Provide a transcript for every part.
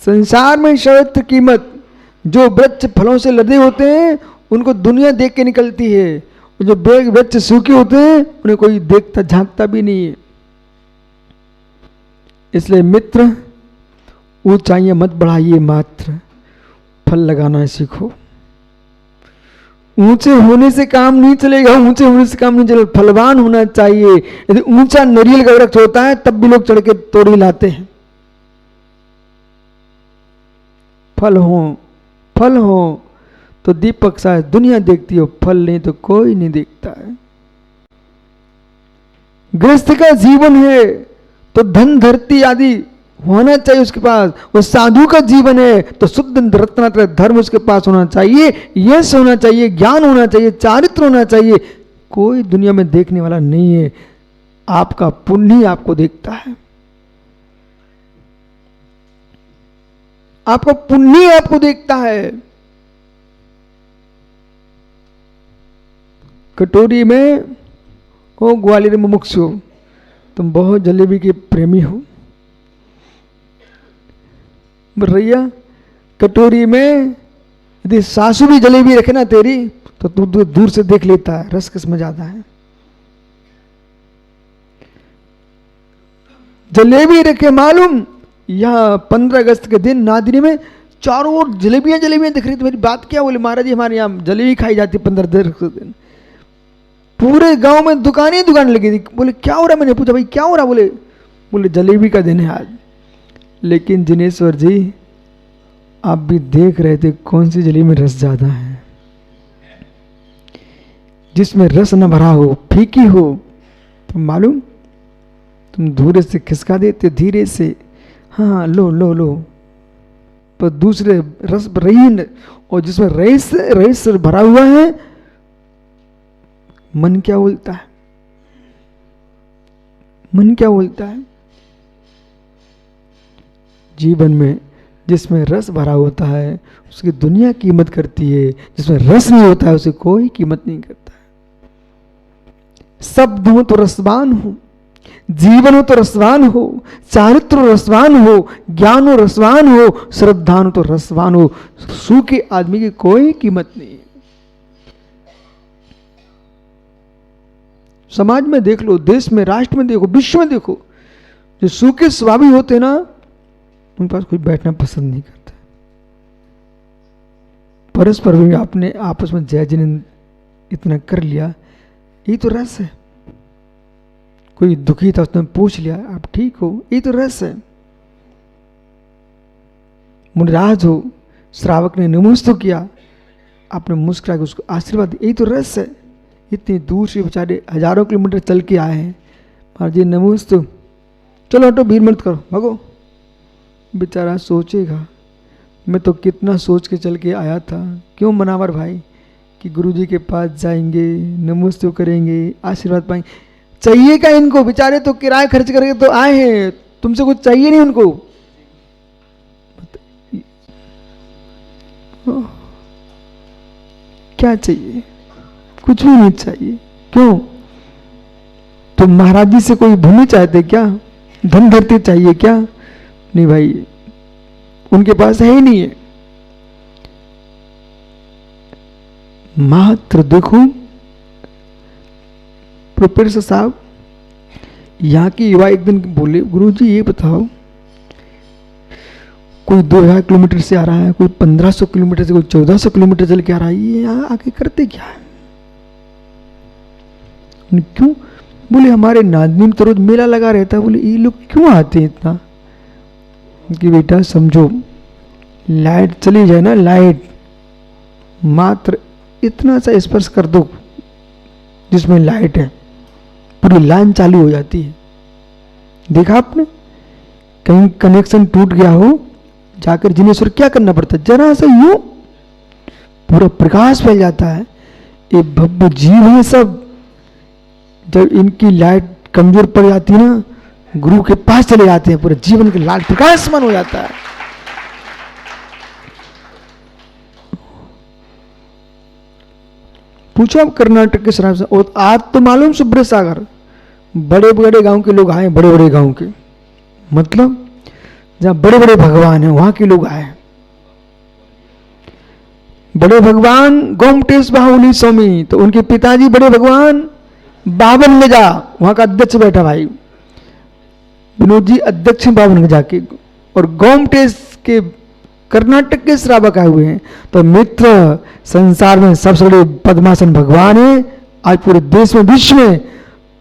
संसार में सर्वत्र कीमत, जो वृक्ष फलों से लदे होते हैं उनको दुनिया देख के निकलती है, और जो वृक्ष सूखे होते हैं उन्हें कोई देखता झांकता भी नहीं है। इसलिए मित्र, ऊंचाइयां मत बढ़ाइए, मात्र फल लगाना सीखो। ऊंचे होने से काम नहीं चलेगा, ऊंचे होने से काम नहीं चलेगा, फलवान होना चाहिए। यदि ऊंचा नारियल का वृक्ष होता है तब भी लोग चढ़ के तोड़ी लाते हैं। फल हो तो दीपक शायद दुनिया देखती हो, फल नहीं तो कोई नहीं देखता है। गृहस्थ का जीवन है तो धन धरती आदि होना चाहिए उसके पास। वो साधु का जीवन है तो शुद्ध रत्नात्रय धर्म उसके पास होना चाहिए, यश होना चाहिए, ज्ञान होना चाहिए, चारित्र होना चाहिए। कोई दुनिया में देखने वाला नहीं है, आपका पुण्य ही आपको देखता है, आपका पुण्य आपको देखता है। कटोरी में हो ग्वालियर में मुमुक्षु हो, तुम बहुत जलेबी के प्रेमी हो, भैया कटोरी में यदि सासू भी जलेबी रखे ना तेरी तो तू दूर से देख लेता है रस किसमें ज्यादा है। जलेबी रखे मालूम, यहाँ 15 अगस्त के दिन नादिनी में चारों ओर जलेबियां दिख रही थी। मेरी बात क्या, बोले महाराज जी हमारे यहाँ जलेबी खाई जाती 15 अगस्त के दिन। पूरे गांव में दुकान लगी थी। बोले क्या हो रहा, मैंने पूछा भाई क्या हो रहा, बोले जलेबी का दिन है आज। लेकिन जिनेश्वर जी आप भी देख रहे थे कौन सी जलेबी में रस ज्यादा है। जिसमें रस न भरा हो, फीकी हो, तो मालूम तुम धूरे से खिसका देते धीरे से, हाँ लो लो लो, पर दूसरे रस रहीन और जिसमें रईस भरा हुआ है, मन क्या बोलता है, मन क्या बोलता है। जीवन में जिसमें रस भरा होता है उसकी दुनिया कीमत करती है, जिसमें रस नहीं होता है उसे कोई कीमत नहीं करता है। शब्द हो तो रसवान हो, जीवन हो तो रसवान हो, चारित्र रसवान हो, ज्ञान हो रसवान हो, श्रद्धान हो तो रसवान हो। सूखे आदमी की कोई कीमत नहीं है। समाज में देख लो, देश में, राष्ट्र में देखो, विश्व में देखो, जो सूखे स्वभावी होते ना उनके पास कोई बैठना पसंद नहीं करता। परस्पर भी आपने आपस में जय जिन इतना कर लिया, ये तो रस है। कोई दुखी था उसने पूछ लिया आप ठीक हो, ये तो रस है। मुनिराज हो, श्रावक ने नमोस्तु किया, आपने मुस्कुरा के उसको आशीर्वाद दिया, ये तो रस है। इतनी दूर से बेचारे हजारों किलोमीटर चल के आए हैं, महाराज जी नमोस्तु, चलो हटो भीड़ मत करो भगो। बेचारा सोचेगा मैं तो कितना सोच के चल के आया था, क्यों मनावर भाई कि गुरुजी के पास जाएंगे, नमोस्तु करेंगे, आशीर्वाद पाएंगे। चाहिए क्या इनको, बेचारे तो किराया खर्च करके तो आए हैं, तुमसे कुछ चाहिए नहीं उनको। क्या चाहिए, कुछ भी नहीं चाहिए। क्यों, तुम महाराज जी से कोई भूमि चाहते क्या, धन धरती चाहिए क्या? नहीं भाई, उनके पास है ही नहीं है। मात्र देखो प्रोफेसर साहब, यहाँ की युवा एक दिन बोले गुरुजी ये बताओ, कोई 2000 किलोमीटर से आ रहा है, कोई 1500 किलोमीटर से, कोई 1400 किलोमीटर चल के आ रहा है, ये यहाँ आके करते क्या है? क्यों? बोले हमारे नादिनी में तो रोज मेला लगा रहता है। बोले ये लोग क्यों आते हैं इतना? कि बेटा समझो, लाइट चली जाए ना, लाइट मात्र इतना सा स्पर्श कर दो जिसमें लाइट है, पूरी लाइन चालू हो जाती है। देखा आपने, कहीं कनेक्शन टूट गया हो, जाकर जिनेश्वर क्या करना पड़ता है, जरा सा यूं पूरा प्रकाश फैल जाता है। ये भव्य जीव है सब, जब इनकी लाइट कमजोर पड़ जाती है ना, गुरु के पास चले जाते हैं, पूरे जीवन के लाल प्रकाशमान हो जाता है। पूछो आप कर्नाटक के शराब से, और आज तो मालूम सुब्रत सागर, बड़े बड़े गांव के लोग आए, बड़े बड़े गांव के, मतलब जहां बड़े बड़े भगवान हैं वहां के लोग आए। बड़े भगवान गोमटेश बाहुली स्वामी, तो उनके पिताजी बड़े भगवान बावन गजा, वहां का अध्यक्ष बैठा भाई विनोद जी, अध्यक्ष बावन गजा के, और गोमटेश के कर्नाटक के श्रावक आए हुए हैं। तो मित्र, संसार में सबसे बड़े पद्मासन भगवान है आज पूरे देश में, विश्व में,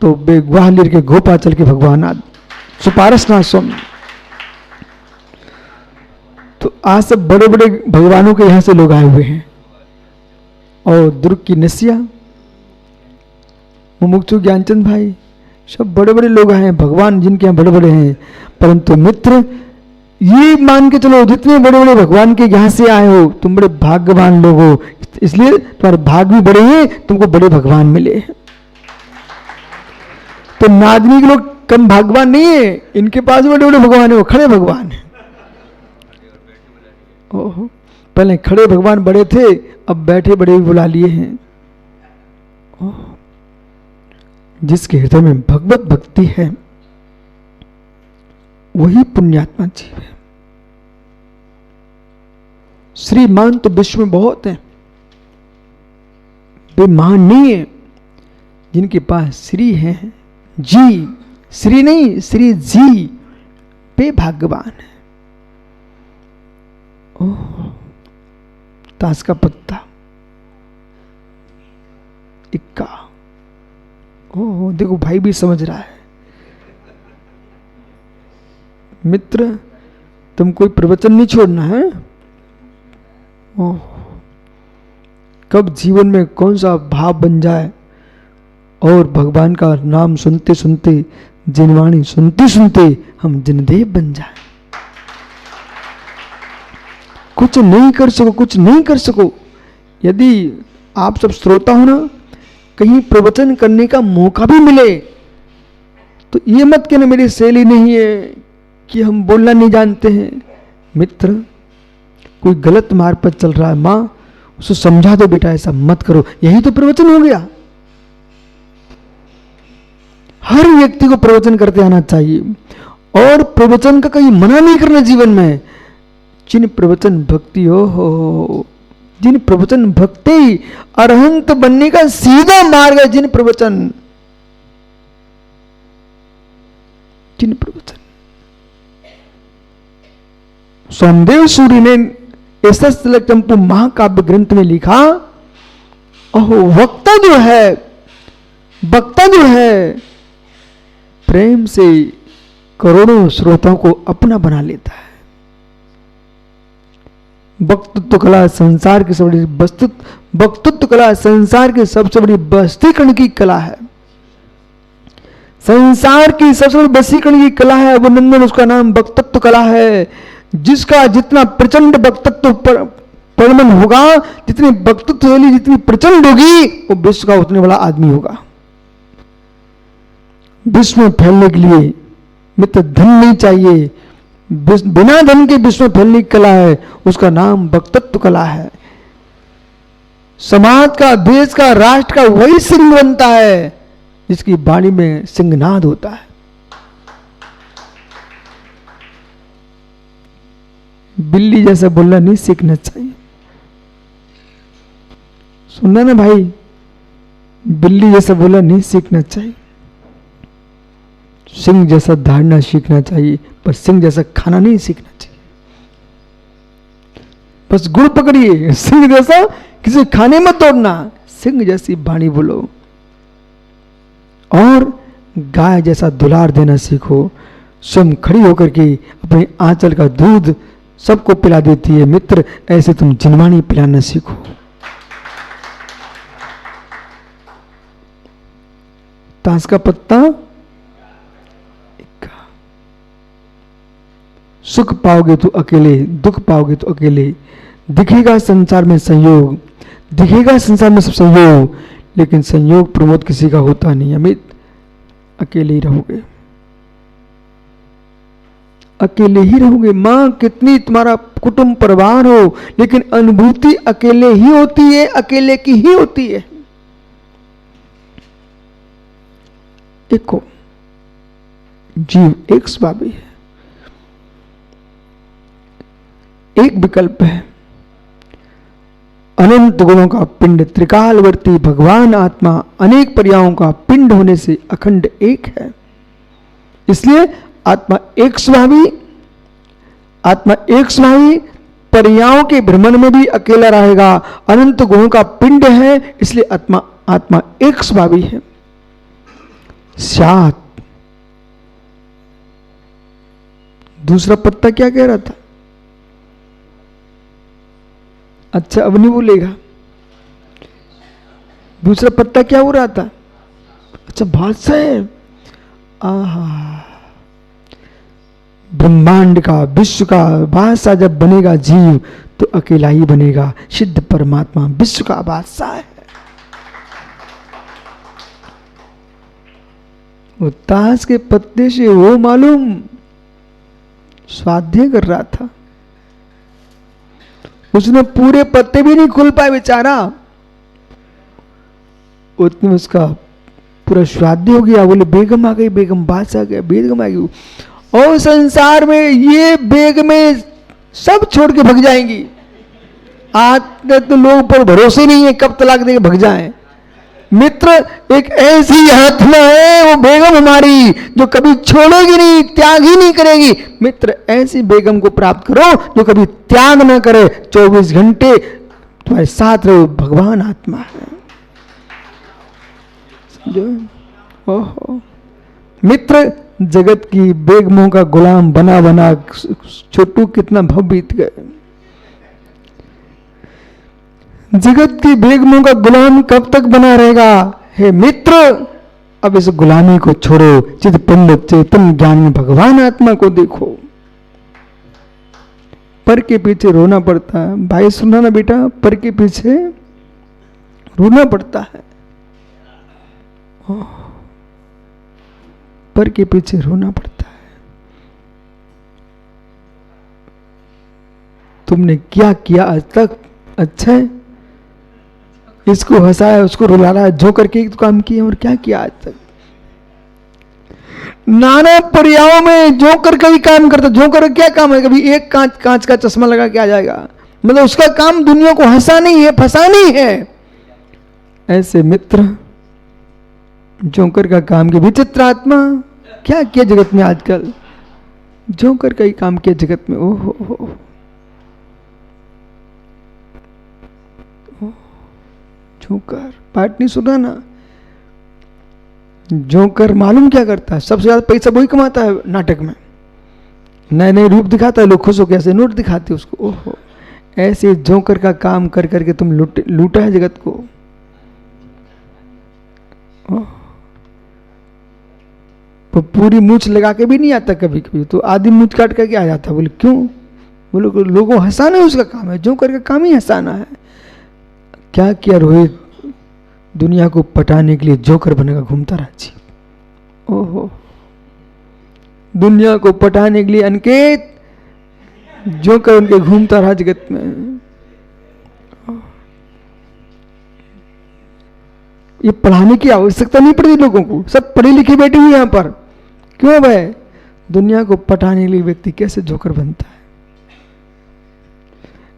तो वे ग्वालियर के गोपाचल के भगवान सुपारसनाथ स्वामी। तो आज सब बड़े बड़े भगवानों के यहां से लोग आए हुए हैं। और दुर्ग की नसिया, मुमुक्षु ज्ञानचंद भाई, सब बड़े बड़े लोग आए हैं, भगवान जिनके यहाँ बड़े बड़े हैं। परंतु मित्र, ये मान के चलो जितने बड़े बड़े भगवान के यहां से आए हो तुम बड़े भाग्यवान लोग हो, इसलिए तुम्हारे भाग भी बड़े हैं, तुमको बड़े भगवान मिले। तो नागनी के लोग कम भाग्यवान नहीं है, इनके पास बड़े बड़े भगवान है, वो खड़े भगवान है। ओहो, पहले खड़े भगवान बड़े थे, अब बैठे बड़े भी बुला लिए हैं। जिसके हृदय में भगवत भक्ति है वही पुण्यात्मा जीव है। श्रीमान तो विश्व में बहुत है, वे महान नहीं है। जिनके पास श्री है, जी, श्री नहीं श्री जी, वे भाग्यवान है। ओह, ताश का पत्ता, इक्का, ओह देखो भाई भी समझ रहा है। मित्र, तुम कोई प्रवचन नहीं छोड़ना है। ओह, कब जीवन में कौन सा भाव बन जाए और भगवान का नाम सुनते सुनते, जिनवाणी सुनते सुनते हम जिनदेव बन जाए। कुछ नहीं कर सको, कुछ नहीं कर सको। यदि आप सब श्रोता हो ना, कहीं प्रवचन करने का मौका भी मिले तो ये मत कहना मेरी शैली नहीं है कि हम बोलना नहीं जानते हैं। मित्र, कोई गलत मार्ग पर चल रहा है, माँ उसको समझा दो, बेटा ऐसा मत करो, यही तो प्रवचन हो गया। हर व्यक्ति को प्रवचन करते आना चाहिए और प्रवचन का कहीं मना नहीं करना जीवन में। जिन प्रवचन भक्ति हो, जिन प्रवचन भक्ति अरहंत बनने का सीधा मार्ग है, जिन प्रवचन, जिन प्रवचन। सोमदेव सूरी ने एस चंपू महाकाव्य ग्रंथ में लिखा, ओहो वक्ता जो है, वक्ता जो है प्रेम से करोड़ों श्रोताओं को अपना बना लेता है। वक्तृत्व कला संसार की सबसे बड़ी वक्तृत्व कला संसार की सबसे बड़ी वशीकरण की कला है। संसार की सबसे बड़ी वशीकरण की कला है अभिनंदन, उसका नाम वक्तृत्व कला है। जिसका जितना प्रचंड वक्तृत्व प्रगमन होगा, जितनी वक्तृत्व शैली जितनी प्रचंड होगी, वो विश्व का उतने बड़ा आदमी होगा। विश्व में फैलने के लिए मित्र धन नहीं चाहिए, बिना धन के विश्व में फैलने की कला है, उसका नाम वक्तृत्व कला है। समाज का, देश का, राष्ट्र का वही सिंह बनता है जिसकी वाणी में सिंहनाद होता है। बिल्ली जैसा बोलना नहीं सीखना चाहिए। सुनना ना भाई, बिल्ली जैसा बोलना नहीं सीखना चाहिए। सिंह जैसा धारना सीखना चाहिए, पर सिंह जैसा खाना नहीं सीखना चाहिए। बस गुड़ पकड़िए, सिंह जैसा किसी खाने मत तोड़ना, सिंह जैसी वाणी बोलो। और गाय जैसा दुलार देना सीखो। स्वयं खड़ी होकर के अपने आंचल का दूध सबको पिला देती है। मित्र, ऐसे तुम जिनवाणी पिलाना सीखो। ताश का पत्ता, सुख पाओगे तो अकेले, दुख पाओगे तो अकेले। दिखेगा संसार में संयोग, दिखेगा संसार में सब संयोग, लेकिन संयोग प्रमोद किसी का होता नहीं। अमित, अकेले ही रहोगे, अकेले ही रहोगे। मां कितनी तुम्हारा कुटुंब परिवार हो, लेकिन अनुभूति अकेले ही होती है, अकेले की ही होती है। एक जीव एक स्वाभाविक है। एक विकल्प है। अनंत गुणों का पिंड त्रिकालवर्ती भगवान आत्मा अनेक पर्यायों का पिंड होने से अखंड एक है। इसलिए आत्मा एक स्वभावी, पर्यायों के भ्रमण में भी अकेला रहेगा। अनंत गुणों का पिंड है, इसलिए आत्मा एक स्वभावी है। 7 दूसरा पत्ता क्या कह रहा था? अच्छा अब नहीं बोलेगा। दूसरा पत्ता क्या हो रहा था? अच्छा भाषा है। आहा, ब्रह्मांड का, विश्व का बादशाह जब बनेगा जीव तो अकेला ही बनेगा। सिद्ध परमात्मा विश्व का बादशाह है। वो ताश के पत्ते से वो मालूम स्वाध्याय कर रहा था, उसने पूरे पत्ते भी नहीं खोल पाए बेचारा, उतने उसका पूरा स्वाध्याय हो गया। बोले बेगम आ गई, बेगम बादशाह आ गया, बेगम आ गई। और संसार में ये बेग में सब छोड़ के भग जाएंगी। आज तो लोग पर भरोसे नहीं है, कब तलाक देके भग जाएं। मित्र एक ऐसी आत्मा है वो बेगम हमारी, जो कभी छोड़ेगी नहीं, त्याग ही नहीं करेगी। मित्र ऐसी बेगम को प्राप्त करो जो कभी त्याग ना करे, 24 घंटे तुम्हारे साथ रहो। भगवान आत्मा है, समझो। ओहो मित्र, जगत की बेगमों का गुलाम बना बना छोटू कितना भव बीत गए। जगत की बेगमों का गुलाम कब तक बना रहेगा? हे मित्र, अब इस गुलामी को छोड़ो, चित पिंड चेतन ज्ञानी भगवान आत्मा को देखो। पर के पीछे रोना पड़ता है। भाई सुना ना बेटा, पर के पीछे रोना पड़ता है। पर के पीछे रोना पड़ता है। तुमने क्या किया आज तक? अच्छा है, इसको हंसाया, उसको रुला रहा है, जो करके तो काम किए, और क्या किया आज तक? नाना पर्यायों में जोकर का ही काम करता। जोकर क्या काम है? कभी एक कांच का चश्मा लगा के आ जाएगा, मतलब उसका काम दुनिया को हंसानी है, फंसानी है। ऐसे मित्र जोकर का काम के विचित्र आत्मा क्या किया जगत में आजकल? जोकर का ही काम किया जगत में। ओहो जोकर पार्ट नहीं सुना ना? जोकर मालूम क्या करता है? सबसे ज्यादा पैसा वही कमाता है नाटक में। नए नए रूप दिखाता है, लोग खुश होकर ऐसे नोट दिखाते उसको। ओहो, ऐसे जोकर का काम कर करके तुम लूटा है जगत को। तो पूरी मूछ लगा के भी नहीं आता, कभी कभी तो आधी मूछ काट करके आ जाता। बोले क्यों? बोले लोगों हंसाना उसका काम है, जोकर का काम ही हंसाना है। क्या किया रोहित? दुनिया को पटाने के लिए जोकर बनेगा, घूमता रहा जी। ओहो, दुनिया को पटाने के लिए अनिकेत जोकर उनके घूमता रहा जगत में। ये पढ़ाने की आवश्यकता नहीं पड़ती लोगों को, सब पढ़े लिखे बैठे हुए यहां पर। क्यों भाई? दुनिया को पटाने के लिए व्यक्ति कैसे जोकर बनता है,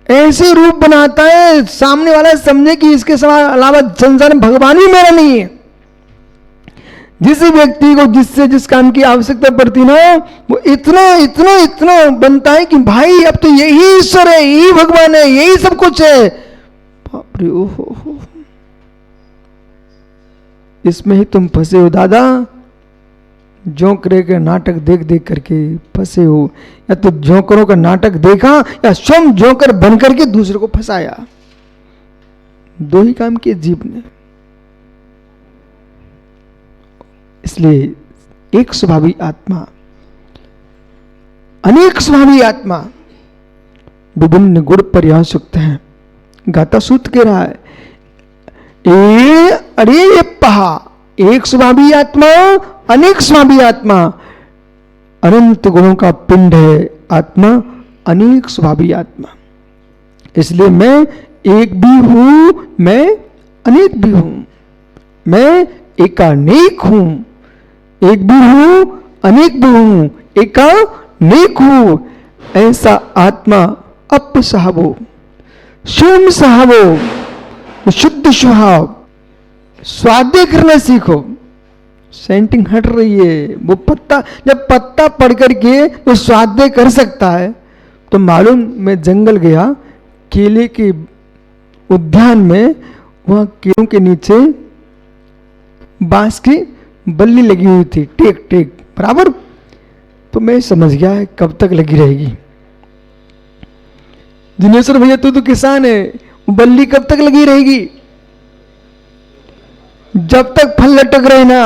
ऐसे रूप बनाता है सामने वाला समझे कि इसके अलावा संसार में भगवान ही मेरा नहीं है। जिस व्यक्ति को जिस काम की आवश्यकता पड़ती ना, वो इतना बनता है कि भाई अब तो यही ईश्वर है, यही भगवान है, यही सब कुछ है। बाप रे, ओहो, इसमें ही तुम फंसे हो दादा। जोकरे के नाटक देख देख करके फंसे हो, या तो जोकरों का नाटक देखा या स्वयं जोकर बन करके दूसरे को फंसाया। दो ही काम किए जीव ने। इसलिए एक स्वभावी आत्मा, अनेक स्वभावी आत्मा, विभिन्न गुण पर्यायुक्त हैं। गाता सूत्र कह रहा है, अरे ये पहा, एक स्वभावी आत्मा, अनेक स्वभावी आत्मा, अनंत गुणों का पिंड है आत्मा, अनेक स्वभावी आत्मा। इसलिए मैं एक भी हूं, मैं अनेक भी हूं, मैं एकानेक हूं। एक भी हूं, अनेक भी हूं, एकानेक हूं। ऐसा आत्मा अप सहावो, शुम सहावो, शुद्ध स्वभाव, स्वाध्याय करना सीखो। सेंटिंग हट रही है। वो पत्ता, जब पत्ता पढ़ करके वो स्वाध्याय कर सकता है, तो मालूम, मैं जंगल गया, केले के उद्यान में, वहां केलों के नीचे बांस की बल्ली लगी हुई थी, टेक टेक बराबर। तो मैं समझ गया है कब तक लगी रहेगी। दिनेश्वर भैया तू तो किसान है, बल्ली कब तक लगी रहेगी? जब तक फल लटक रहे ना,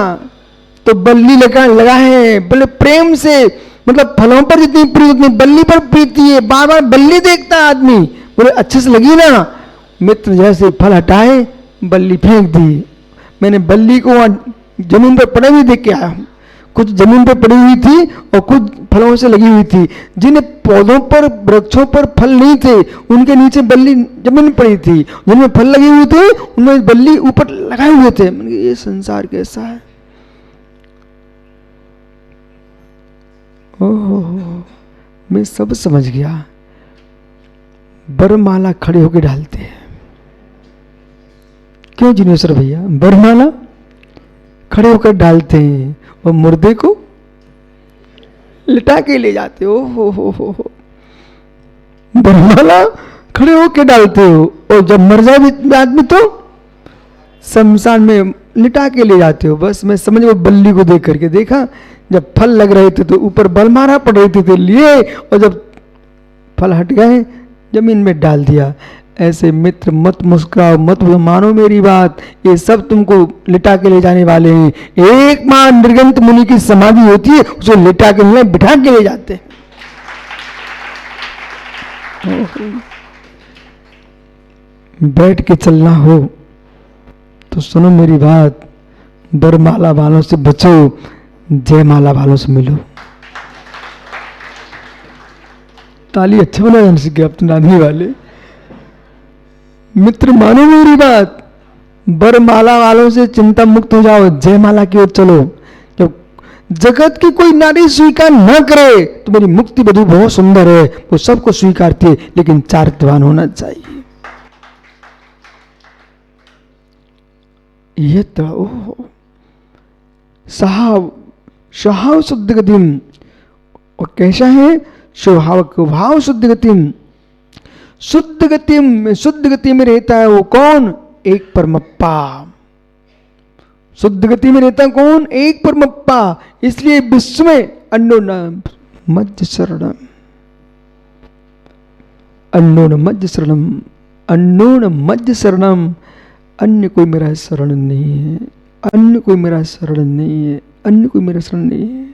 तो बल्ली लगा है, बोले प्रेम से, मतलब फलों पर जितनी प्रीति उतनी बल्ली पर प्रीति है। बार बार बल्ली देखता आदमी, बोले अच्छे से लगी ना। मित्र जैसे फल हटाए, बल्ली फेंक दी। मैंने बल्ली को जमीन पर पड़े हुई देख के आया। कुछ जमीन पर पड़ी हुई थी और कुछ फलों से लगी हुई थी। जिन पौधों पर, वृक्षों पर फल नहीं थे, उनके नीचे बल्ली जमीन पड़ी थी। जिनमें फल लगे हुए थे, उनमें बल्ली ऊपर लगाए हुए थे। ये संसार कैसा है? ओह, मैं सब समझ गया। बरमाला खड़े होकर डालते हैं। क्यों जिनेश्वर भैया? बरमाला खड़े होकर डालते हैं और मुर्दे को लिटा के ले जाते हो। हो। बरमाला खड़े होकर डालते हो और जब मर जाए आदमी तो शमशान में लिटा के ले जाते हो। बस मैं समझ, वो बल्ली को देख करके देखा, जब फल लग रहे थे तो ऊपर बलमारा पड़ रही थी तो लिए, और जब फल हट गए जमीन में डाल दिया। ऐसे मित्र मत मुस्कुराओ, मत मानो मेरी बात, ये सब तुमको लिटा के ले जाने वाले हैं। एक मां निर्गंत मुनि की समाधि होती है, उसे लिटा के नहीं, बिठा के ले जाते हैं। बैठ के चलना हो तो सुनो मेरी बात, बरमाला वालों से बचो, जयमाला वालों से मिलो। ताली अच्छा बना जाने से अब तो नानी वाले मित्र, मानो मेरी बात, बरमाला वालों से चिंता मुक्त हो जाओ, जयमाला की ओर चलो। जब जगत की कोई नारी स्वीकार न करे तो मेरी मुक्ति बधू बहुत सुंदर है, वो सबको स्वीकारती है, लेकिन चारित्रवान होना चाहिए। ये तो स्वभाव शुद्ध गतिम, और कैसा है? स्वभाव को भाव शुद्ध गतिम। शुद्ध गति में रहता है वो कौन? एक परमप्पा। शुद्ध गति में रहता कौन? एक परमप्पा। इसलिए विश्व में अन्योन मज्ज शरणम, अन्योन मज्ज शरणम, अन्योन मज्ज शरणम। अन्य कोई मेरा शरण नहीं है, अन्य कोई मेरा शरण नहीं है, अन्य कोई मेरा शरण नहीं है।